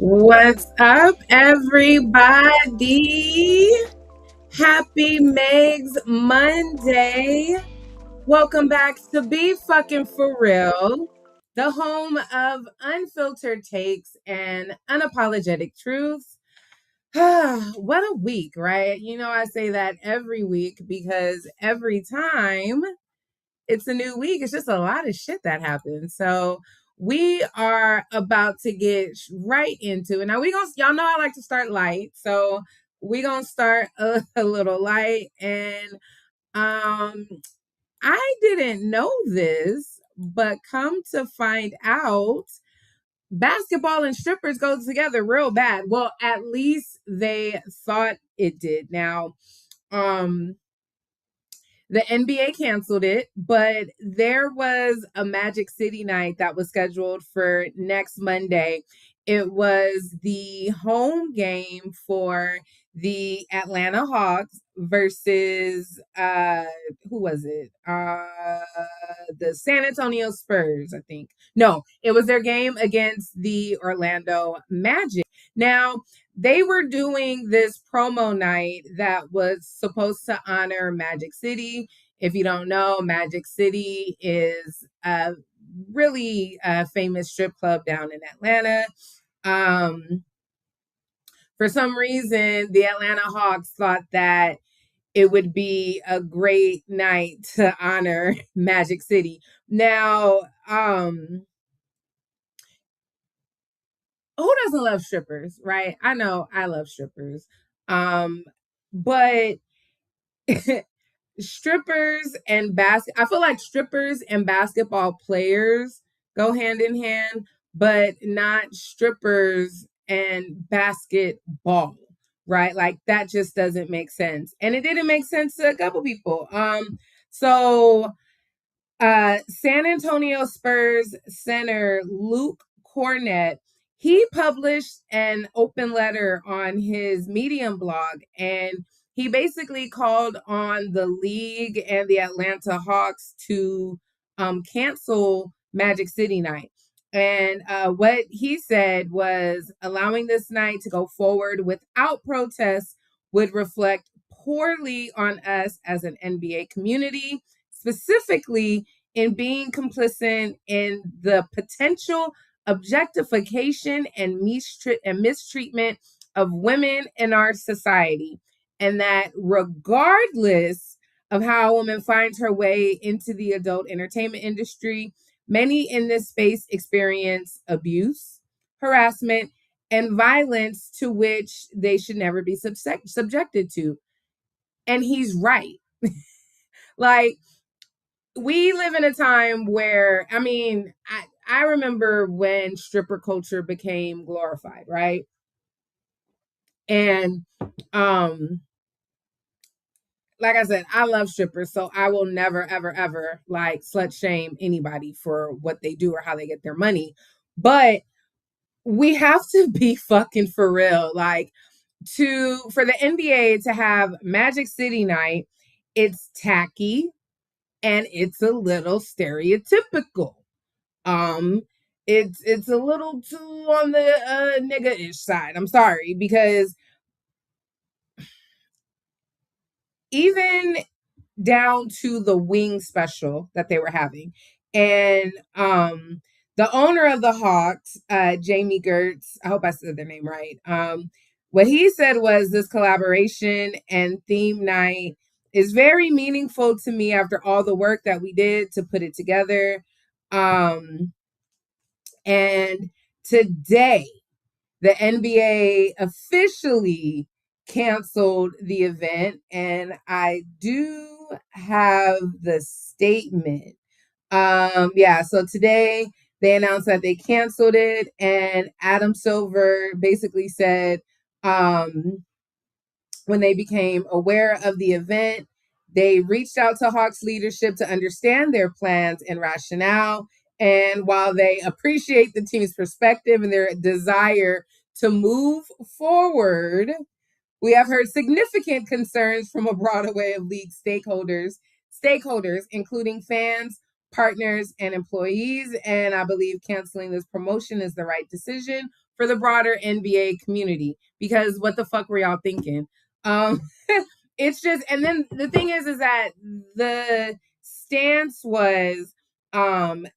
What's up, everybody? Happy Megs Monday. Welcome back to Be Fucking For Real, the home of unfiltered takes and unapologetic truths. What a week, right? I say that every week because every time it's a new week. It's just a lot of shit that happens. So we are about to get right into it. Now y'all know I like to start light. So we gonna start a little light. And um I didn't know this, but come to find out, basketball and strippers go together real bad. Well, at least they thought it did. Now, um, the NBA canceled it, but there was a Magic City night that was scheduled for next Monday. It was the home game for the Atlanta Hawks versus who was it? The San Antonio Spurs, I think. No, it was their game against the Orlando Magic. Now, they were doing this promo night that was supposed to honor Magic City. If you don't know, Magic City is a really famous strip club down in Atlanta. Um, for some reason, the Atlanta Hawks thought that it would be a great night to honor Magic City. Now, who doesn't love strippers, right? I know I love strippers. But strippers and I feel like strippers and basketball players go hand in hand, but not strippers and basketball, right? Like that just doesn't make sense. And it didn't make sense to a couple people. So San Antonio Spurs center Luke Cornett, he published an open letter on his Medium blog, and he basically called on the league and the Atlanta Hawks to cancel Magic City night. And what he said was allowing this night to go forward without protests would reflect poorly on us as an NBA community, specifically in being complicit in the potential objectification and mistreatment of women in our society. And that regardless of how a woman finds her way into the adult entertainment industry, many in this space experience abuse, harassment, and violence to which they should never be subjected to. And he's right. Like, we live in a time where, I remember when stripper culture became glorified, right? And um like I said, I love strippers, so I will never ever ever like slut shame anybody for what they do or how they get their money. But we have to be fucking for real. Like, for the NBA to have Magic City night, it's tacky and it's a little stereotypical. Um, it's a little too on the nigga-ish side. I'm sorry, because even down to the wing special that they were having, and the owner of the Hawks, Jamie Gertz, I hope I said their name right. What he said was this collaboration and theme night is very meaningful to me after all the work that we did to put it together. And today, the NBA officially canceled the event, and I do have the statement. Yeah, so today they announced that they canceled it, and Adam Silver basically said, when they became aware of the event, they reached out to Hawks leadership to understand their plans and rationale. And while they appreciate the team's perspective and their desire to move forward, we have heard significant concerns from a broad array of league stakeholders, including fans, partners, and employees. And I believe canceling this promotion is the right decision for the broader NBA community, because what the fuck were y'all thinking? Um, it's just, and then the thing is that the stance was,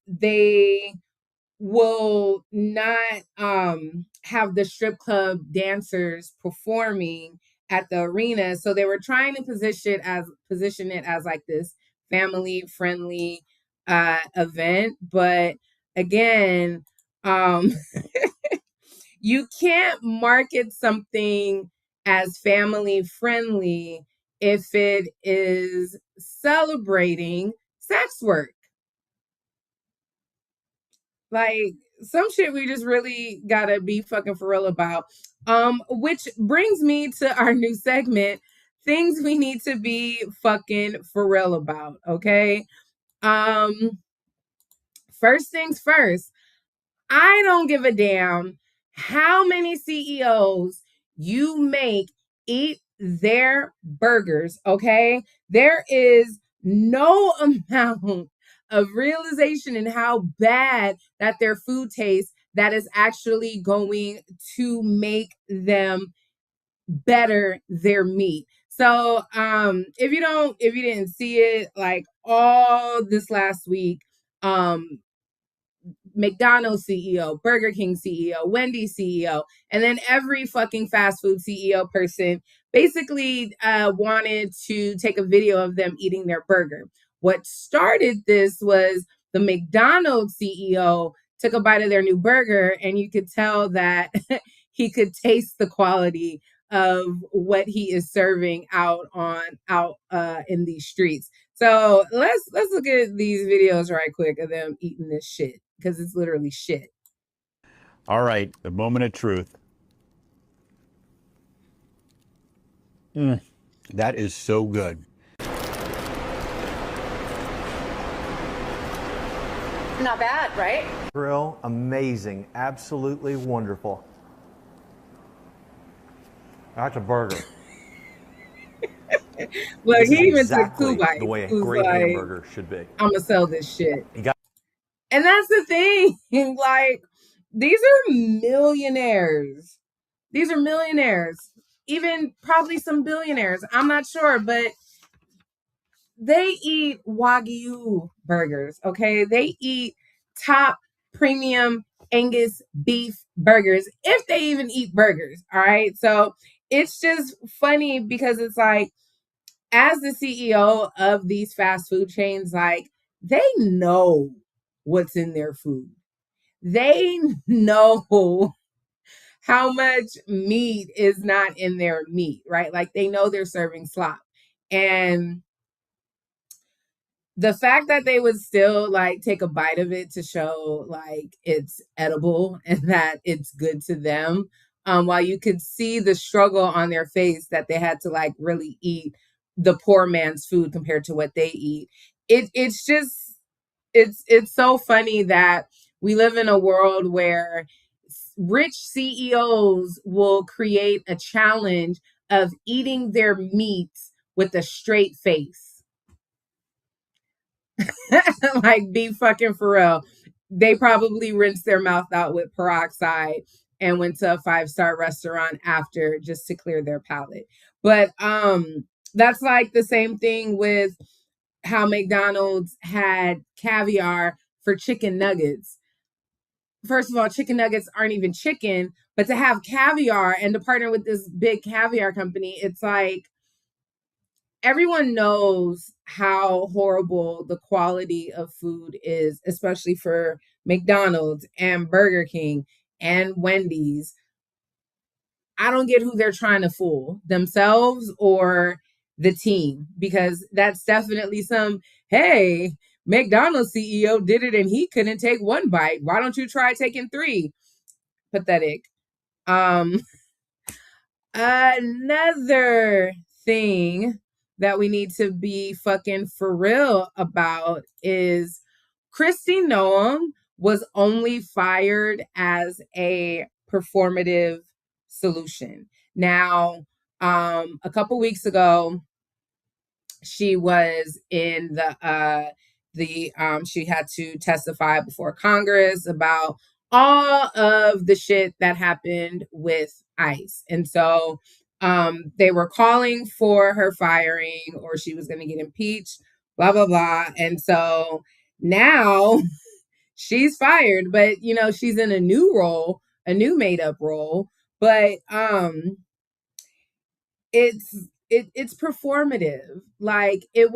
they will not have the strip club dancers performing at the arena. So they were trying to position it as like this family friendly event. But again, um you can't market something as family friendly if it is celebrating sex work. Like, some shit we just really gotta be fucking for real about. Which brings me to our new segment, things we need to be fucking for real about, okay? Um, First things first, I don't give a damn how many CEOs you make eat their burgers, okay? There is no amount of realization in how bad that their food tastes that is actually going to make them better their meat. So if you didn't see it, like all this last week, um McDonald's CEO, Burger King CEO, Wendy CEO, and then every fucking fast food CEO person basically wanted to take a video of them eating their burger. What started this was the McDonald's CEO took a bite of their new burger, and you could tell that he could taste the quality of what he is serving out in these streets. So let's look at these videos right quick of them eating this shit, because it's literally shit. All right, the moment of truth. That is so good. Not bad, right? Grill, amazing, absolutely wonderful. That's a burger. Well, This he is even exactly took 2 bites. the way a He was great like, hamburger should be. I'm gonna sell this shit. You got- And that's the thing. Like, these are millionaires. These are millionaires. Even probably some billionaires. I'm not sure, but they eat Wagyu burgers, okay? They eat top premium Angus beef burgers, if they even eat burgers, all right? So it's just funny because it's like, as the CEO of these fast food chains, like, they know what's in their food. They know how much meat is not in their meat, right? Like, they know they're serving slop. And the fact that they would still like take a bite of it to show like it's edible and that it's good to them, while you could see the struggle on their face that they had to like really eat the poor man's food compared to what they eat. It's just, it's so funny that we live in a world where rich CEOs will create a challenge of eating their meats with a straight face. Like, be fucking for real. They probably rinsed their mouth out with peroxide and went to a 5-star restaurant after just to clear their palate. But that's like the same thing with how McDonald's had caviar for chicken nuggets. First of all, chicken nuggets aren't even chicken, but to have caviar and to partner with this big caviar company, it's like, everyone knows how horrible the quality of food is, especially for McDonald's and Burger King and Wendy's. I don't get who they're trying to fool, themselves or the team, because that's definitely some, hey, McDonald's CEO did it and he couldn't take 1 bite. Why don't you try taking 3? Pathetic. Um Another thing that we need to be fucking for real about is Christy Noam was only fired as a performative solution. Now, a couple weeks ago, she was in the she had to testify before Congress about all of the shit that happened with ICE. And so they were calling for her firing, or she was going to get impeached, blah, blah, blah. And so now she's fired, but she's in a new role, a new made up role. But it's performative. Like it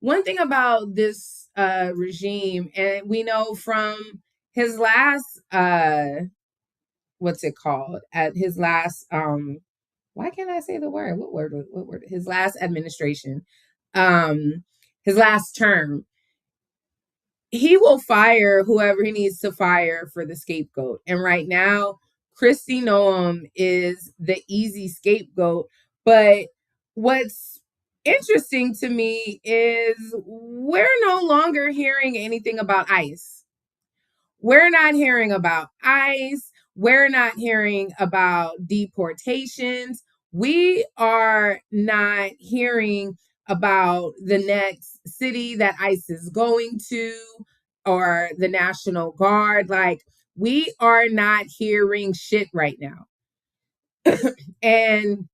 one thing about this regime, and we know from his last what's it called, at his last why can't I say the word, what word, his last administration, his last term, he will fire whoever he needs to fire for the scapegoat. And right now, Kristi Noem is the easy scapegoat. But what's interesting to me is we're no longer hearing anything about ICE. We're not hearing about ICE. We're not hearing about deportations. We are not hearing about the next city that ICE is going to, or the National Guard. Like, we are not hearing shit right now. And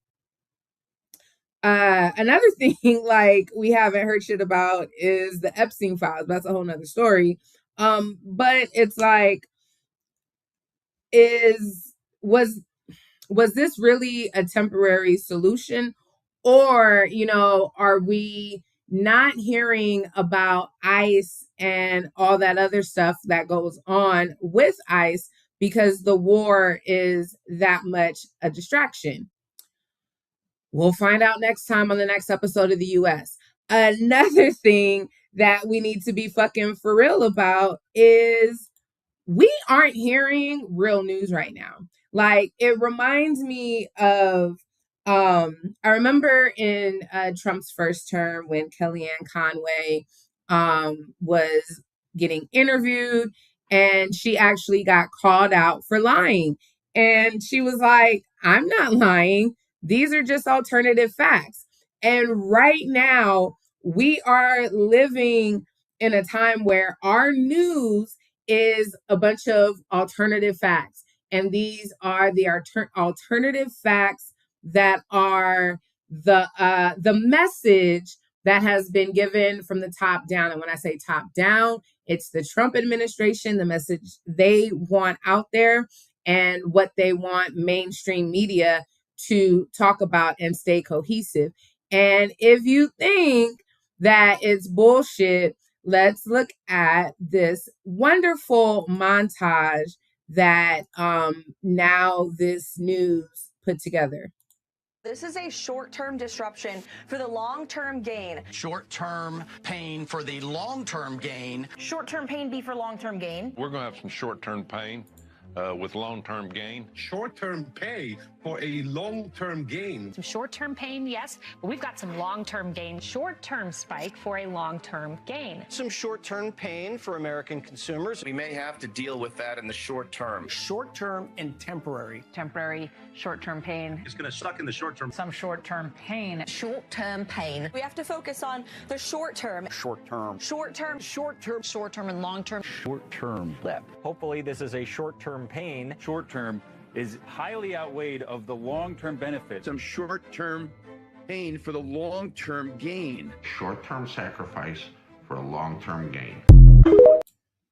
another thing, like, we haven't heard shit about is the Epstein files. That's a whole nother story. But it's like, was this really a temporary solution? Or, are we not hearing about ICE and all that other stuff that goes on with ICE because the war is that much a distraction? We'll find out next time on the next episode of the US. Another thing that we need to be fucking for real about is we aren't hearing real news right now. Like, it reminds me of, I remember in Trump's first term when Kellyanne Conway was getting interviewed, and she actually got called out for lying. And she was like, I'm not lying. These are just alternative facts. And right now, we are living in a time where our news is a bunch of alternative facts. And these are the alternative facts that are the message that has been given from the top down. And when I say top down, it's the Trump administration, the message they want out there, and what they want mainstream media to talk about and stay cohesive. And if you think that it's bullshit, let's look at this wonderful montage that Now This News put together. This is a short-term disruption for the long-term gain. Short-term pain for the long-term gain. Short-term pain be for long-term gain. We're going to have some short-term pain with long-term gain. Short-term pay for a long-term gain. Some short-term pain, yes, but we've got some long-term gain. Short-term spike for a long-term gain. Some short-term pain for American consumers. We may have to deal with that in the short term. Short-term and temporary. Temporary, short-term pain. It's going to suck in the short term. Some short-term pain. Short-term pain. We have to focus on the short-term. Short-term. Short-term. Short-term. Short-term and long-term. Short-term blip. Hopefully this is a short-term pain. Short-term is highly outweighed of the long-term benefits. Some short-term pain for the long-term gain. Short-term sacrifice for a long-term gain.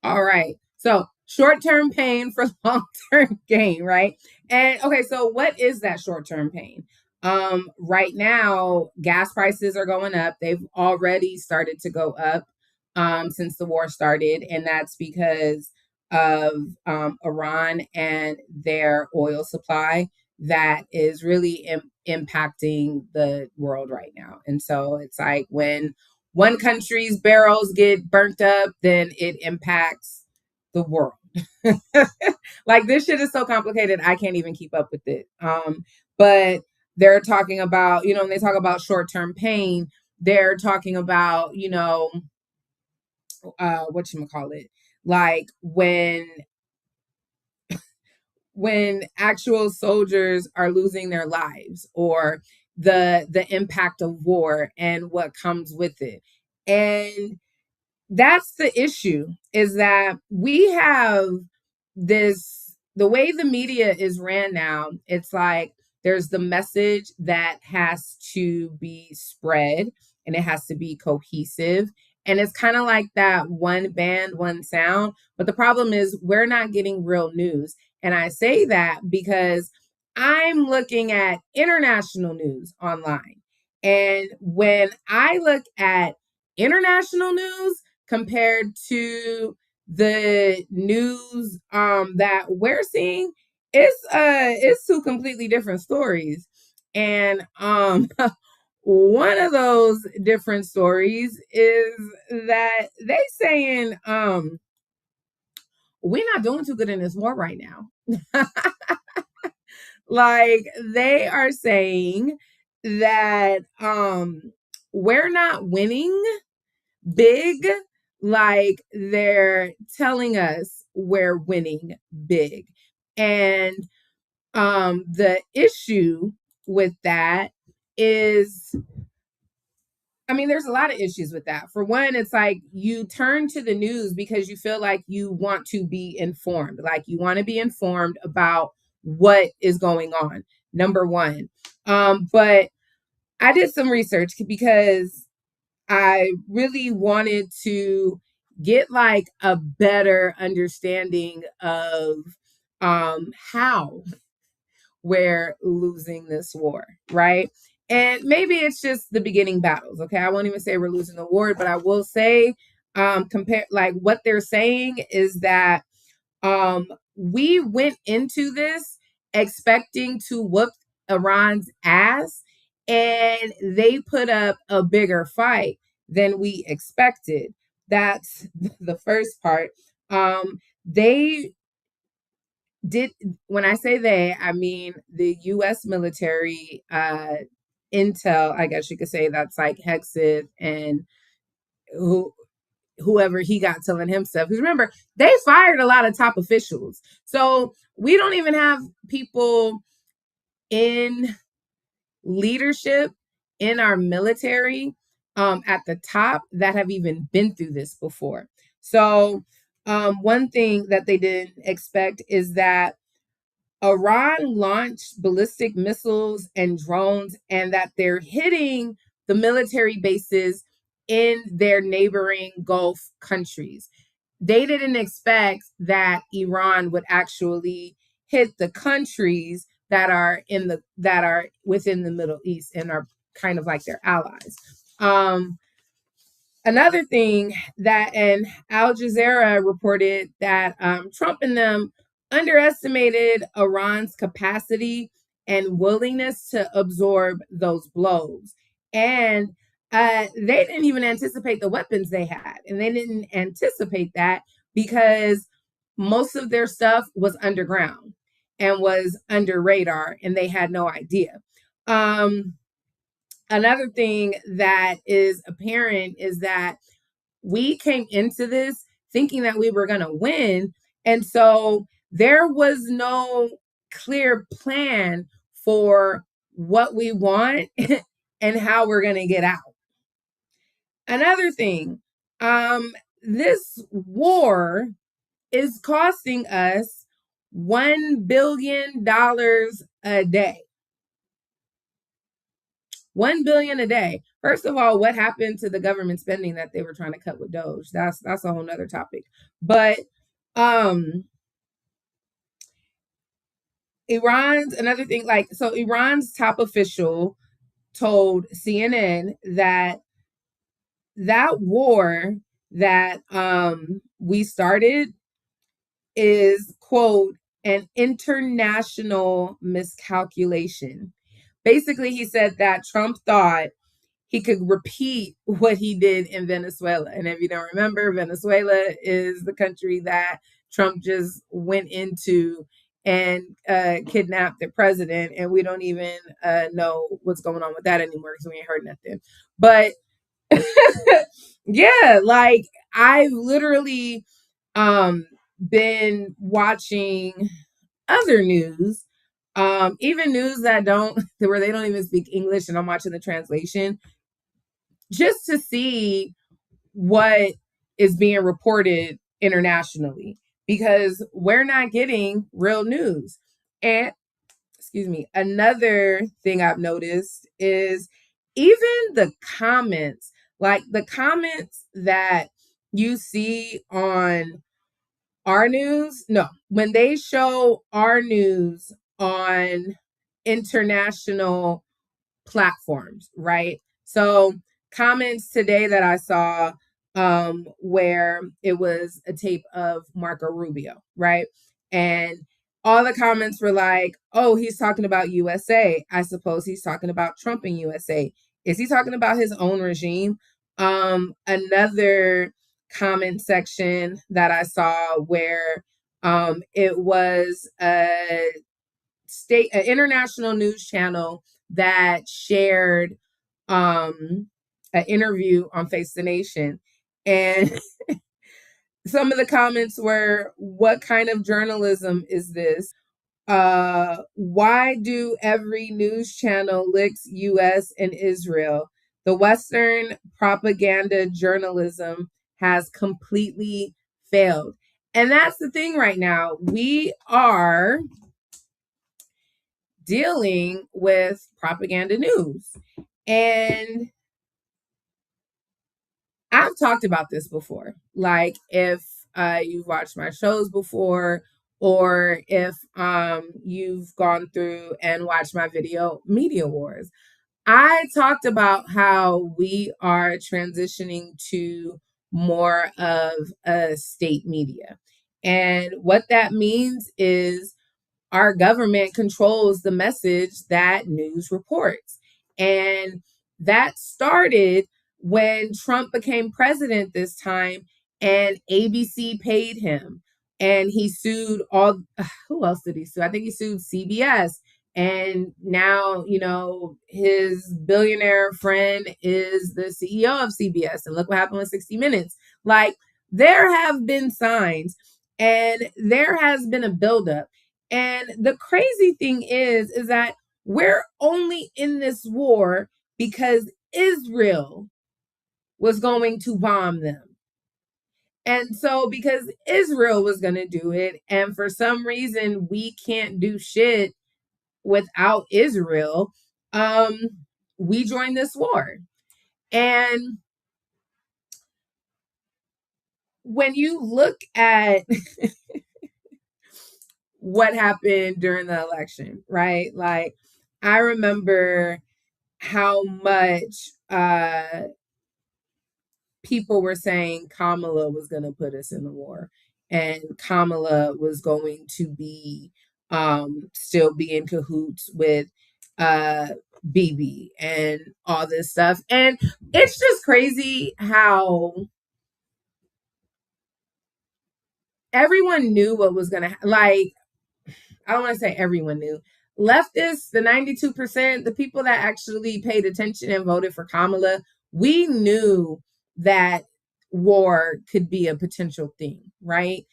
All right. So short-term pain for long-term gain, right? And okay, so what is that short-term pain? Right now, gas prices are going up. They've already started to go up since the war started. And that's because of Iran and their oil supply that is really impacting the world right now. And so it's like when one country's barrels get burnt up, then it impacts the world. Like, this shit is so complicated, I can't even keep up with it. But they're talking about, when they talk about short-term pain, they're talking about, whatchamacallit, like when actual soldiers are losing their lives, or the impact of war and what comes with it. And that's the issue, is that we have the way the media is ran now, it's like there's the message that has to be spread and it has to be cohesive. And it's kind of like that one band, one sound. But the problem is we're not getting real news. And I say that because I'm looking at international news online. And when I look at international news compared to the news that we're seeing, it's two completely different stories. And one of those different stories is that they saying we're not doing too good in this war right now. Like they are saying that we're not winning big, like they're telling us we're winning big. And the issue with that is, I mean, there's a lot of issues with that. For one, it's like you turn to the news because you feel like you want to be informed, like you want to be informed about what is going on, number one. But I did some research because I really wanted to get like a better understanding of how we're losing this war, right? And maybe it's just the beginning battles. Okay, I won't even say we're losing the war, but I will say, compare like what they're saying is that we went into this expecting to whoop Iran's ass, and they put up a bigger fight than we expected. That's the first part. They did, when I say they, I mean the US military intel, I guess you could say, that's like Hexit and whoever he got telling himself. Because remember, they fired a lot of top officials. So we don't even have people in leadership in our military at the top that have even been through this before. So one thing that they didn't expect is that Iran launched ballistic missiles and drones, and that they're hitting the military bases in their neighboring Gulf countries. They didn't expect that Iran would actually hit the countries that are within the Middle East and are kind of like their allies. Another thing that, and Al Jazeera reported that Trump and them underestimated Iran's capacity and willingness to absorb those blows. And they didn't even anticipate the weapons they had. And they didn't anticipate that because most of their stuff was underground and was under radar, and they had no idea. Another thing that is apparent is that we came into this thinking that we were going to win. And so there was no clear plan for what we want and how we're going to get out. Another thing, this war is costing us $1 billion a day. $1 billion a day. First of all, what happened to the government spending that they were trying to cut with Doge? That's a whole nother topic. But Iran's another thing, like, so Iran's top official told CNN that war that we started is, quote, an international miscalculation. Basically, he said that Trump thought he could repeat what he did in Venezuela. And if you don't remember, Venezuela is the country that Trump just went into and kidnapped the president. And we don't even know what's going on with that anymore because we ain't heard nothing. But yeah, like I've literally been watching other news, even news that where they don't even speak English, and I'm watching the translation just to see what is being reported internationally. because we're not getting real news. And excuse me, another thing I've noticed is even the comments, like the comments that you see on our news, no, when they show our news on international platforms, right? So comments today that I saw where it was a tape of Marco Rubio, right? And all the comments were like, oh, he's talking about USA. I suppose he's talking about Trump in USA. Is he talking about his own regime? Another comment section that I saw where it was an international news channel that shared an interview on Face the Nation. And some of the comments were, what kind of journalism is this? Why do every news channel licks US and Israel? The Western propaganda journalism has completely failed. And that's the thing right now. We are dealing with propaganda news. And I've talked about this before. Like if you've watched my shows before, or if you've gone through and watched my video Media Wars, I talked about how we are transitioning to more of a state media. And what that means is our government controls the message that news reports. And that started when Trump became president this time and ABC paid him. And he sued all, who else did he sue? I think he sued CBS. And now, you know, his billionaire friend is the CEO of CBS. And look what happened with 60 Minutes. Like, there have been signs and there has been a buildup. And the crazy thing is that we're only in this war because Israel was going to bomb them. And so because Israel was going to do it, and for some reason we can't do shit without Israel, we joined this war. And when you look at what happened during the election, right? Like, I remember how much people were saying Kamala was going to put us in the war, and Kamala was going to be still be in cahoots with Bibi and all this stuff. And it's just crazy how everyone knew what was going to like. I don't want to say everyone knew. Leftists, the 92%, the people that actually paid attention and voted for Kamala, we knew that war could be a potential thing, right?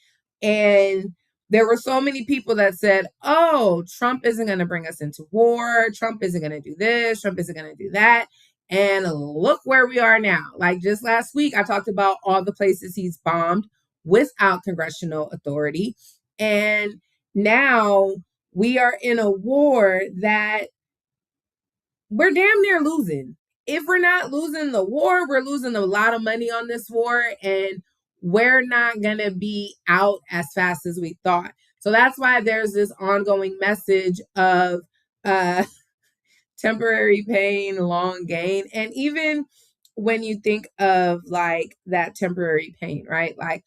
And there were so many people that said, oh, Trump isn't going to bring us into war. Trump isn't going to do this. Trump isn't going to do that. And look where we are now. Like just last week, I talked about all the places he's bombed without congressional authority. And now we are in a war that we're damn near losing. If we're not losing the war, we're losing a lot of money on this war, and we're not going to be out as fast as we thought. So that's why there's this ongoing message of temporary pain, long gain. And even when you think of like that temporary pain, right? Like,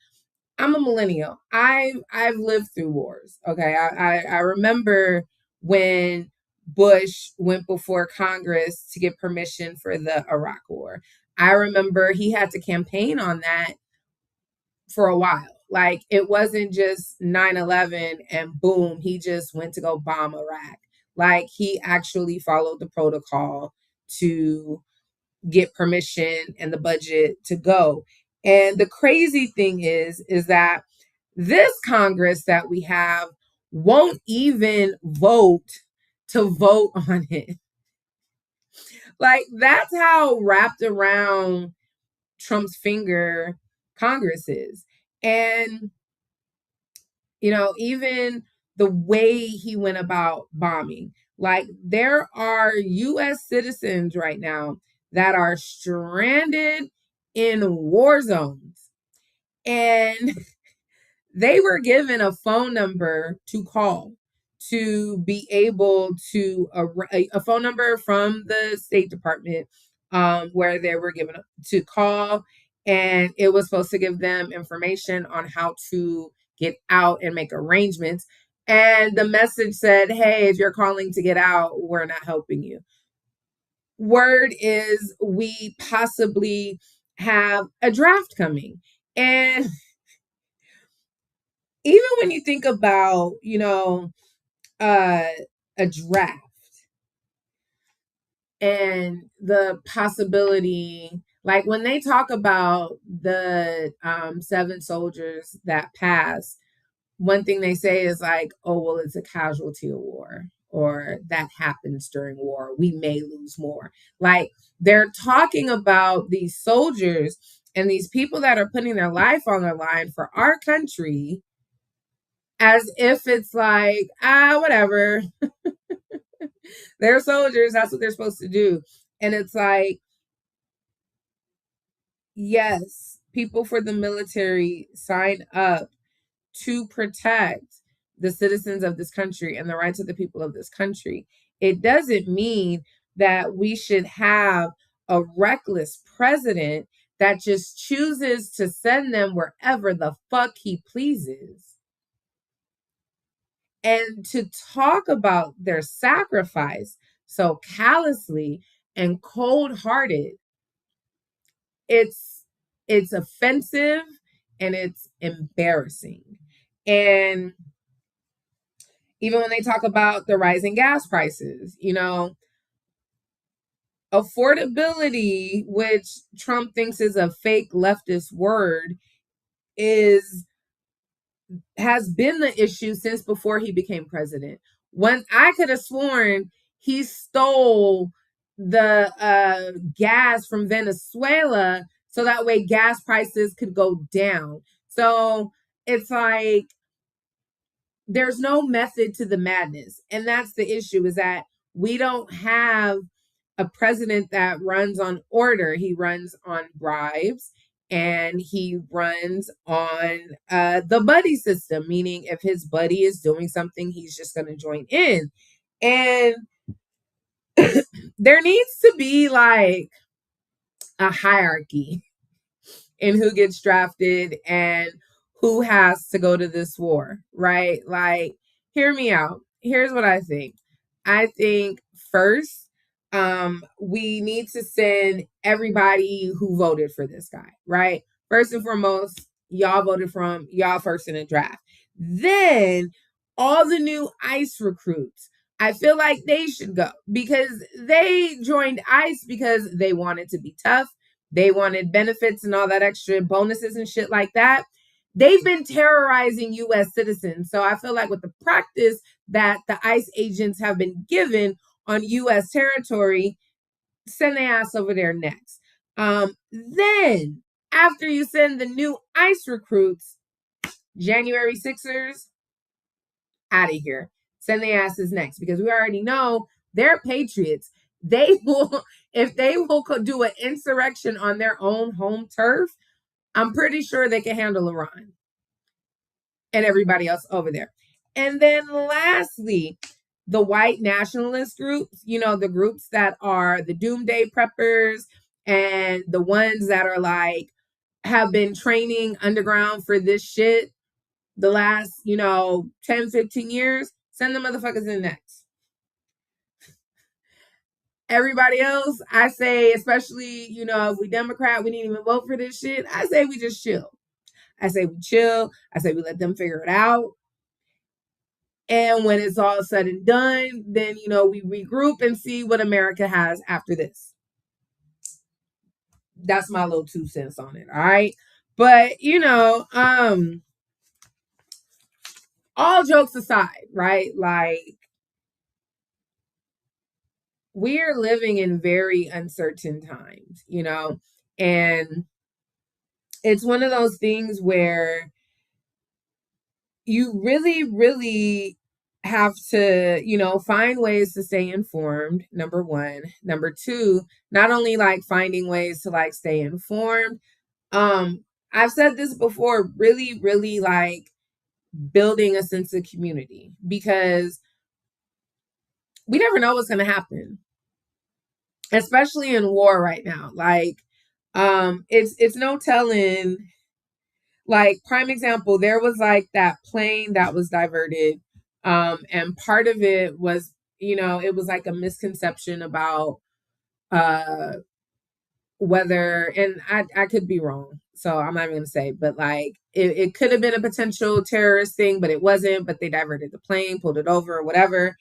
I'm a millennial. I've lived through wars. Okay. I remember when Bush went before Congress to get permission for the Iraq War. I remember he had to campaign on that for a while. Like it wasn't just 9/11 and boom, he just went to go bomb Iraq. Like he actually followed the protocol to get permission and the budget to go. And the crazy thing is that this Congress that we have won't even vote to vote on it. Like that's how wrapped around Trump's finger Congress is. And You know, even the way he went about bombing. Like, there are U.S. citizens right now that are stranded in war zones. And they were given a phone number to call to be able to, a phone number from the State Department, where they were given to call. And it was supposed to give them information on how to get out and make arrangements. And the message said, hey, if you're calling to get out, we're not helping you. Word is we possibly have a draft coming. And even when you think about, you know, a draft and the possibility, like when they talk about the 7 soldiers that passed, one thing they say is like, oh, well, it's a casualty of war, or that happens during war. We may lose more. Like, they're talking about these soldiers and these people that are putting their life on the line for our country as if it's like, whatever. They're soldiers. That's what they're supposed to do. And it's like, yes, people for the military sign up to protect the citizens of this country and the rights of the people of this country. It doesn't mean that we should have a reckless president that just chooses to send them wherever the fuck he pleases. And to talk about their sacrifice so callously and cold-hearted, it's offensive and it's embarrassing. And even when they talk about the rising gas prices, you know, affordability, which Trump thinks is a fake leftist word, has been the issue since before he became president. When I could have sworn he stole the gas from Venezuela so that way gas prices could go down. So it's like, there's no method to the madness. And that's the issue, is that we don't have a president that runs on order. He runs on bribes, and he runs on the buddy system, meaning if his buddy is doing something, he's just going to join in. And there needs to be like a hierarchy in who gets drafted and who has to go to this war, right? Like, hear me out. Here's what I think. I think first, we need to send everybody who voted for this guy, right? First and foremost, y'all voted for him, y'all first in the draft. Then all the new ICE recruits, I feel like they should go, because they joined ICE because they wanted to be tough. They wanted benefits and all that extra bonuses and shit like that. They've been terrorizing U.S. citizens. So I feel like with the practice that the ICE agents have been given on U.S. territory, send their ass over there next. Then, after you send the new ICE recruits, January 6ers, out of here. Send their asses next, because we already know they're patriots. They will, if they will do an insurrection on their own home turf, I'm pretty sure they can handle Iran and everybody else over there. And then lastly, the white nationalist groups, you know, the groups that are the doomsday preppers and the ones that are like, have been training underground for this shit the last, 10, 15 years, send the motherfuckers in next. Everybody else, I say, especially, if we Democrat, we didn't even vote for this shit. I say we just chill. I say we chill. I say we let them figure it out. And when it's all said and done, then, we regroup and see what America has after this. That's my little 2 cents on it. All right. But, all jokes aside, right? Like, we're living in very uncertain times, and it's one of those things where, you really, really have to, find ways to stay informed, number one. Number two, not only like finding ways to like stay informed, I've said this before, really, really like building a sense of community, because we never know what's going to happen, especially in war right now. Like, it's no telling. Like, prime example, there was like that plane that was diverted. And part of it was, it was like a misconception about whether, and I could be wrong, so I'm not even gonna say, but like it could have been a potential terrorist thing, but it wasn't. But they diverted the plane, pulled it over, or whatever.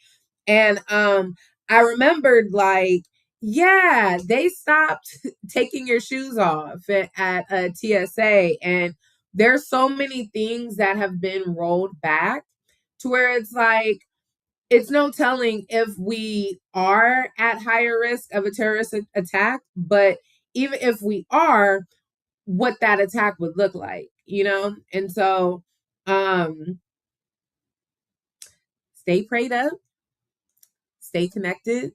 And I remembered, like, yeah, they stopped taking your shoes off at a TSA, and there's so many things that have been rolled back to where it's like, it's no telling if we are at higher risk of a terrorist attack, but even if we are, what that attack would look like, And so, stay prayed up, stay connected,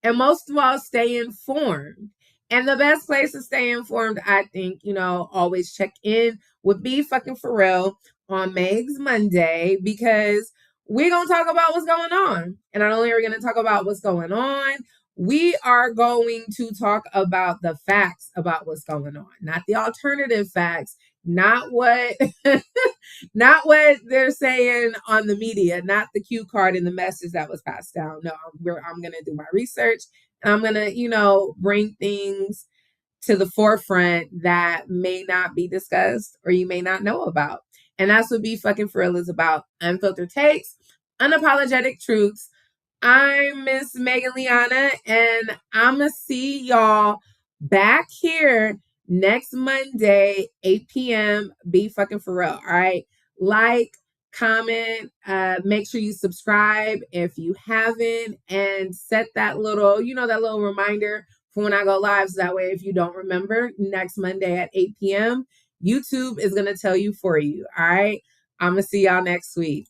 and most of all, stay informed. And the best place to stay informed, I think, always check in with Be Fucking For Real on Meg's Monday, because we're going to talk about what's going on. And not only are we going to talk about what's going on, we are going to talk about the facts about what's going on, not the alternative facts, not what not what they're saying on the media, not the cue card and the message that was passed down. No, I'm going to do my research, and I'm going to, bring things to the forefront that may not be discussed or you may not know about. And that's what Be Fucking For Real is about. Unfiltered takes, unapologetic truths. I'm Miss Megan Liana, and I'm going to see y'all back here next Monday, 8 p.m. Be Fucking For Real. All right. Like, comment, make sure you subscribe if you haven't, and set that little, that little reminder for when I go live. So that way, if you don't remember, next Monday at 8 p.m., YouTube is going to tell you for you. All right. I'm going to see y'all next week.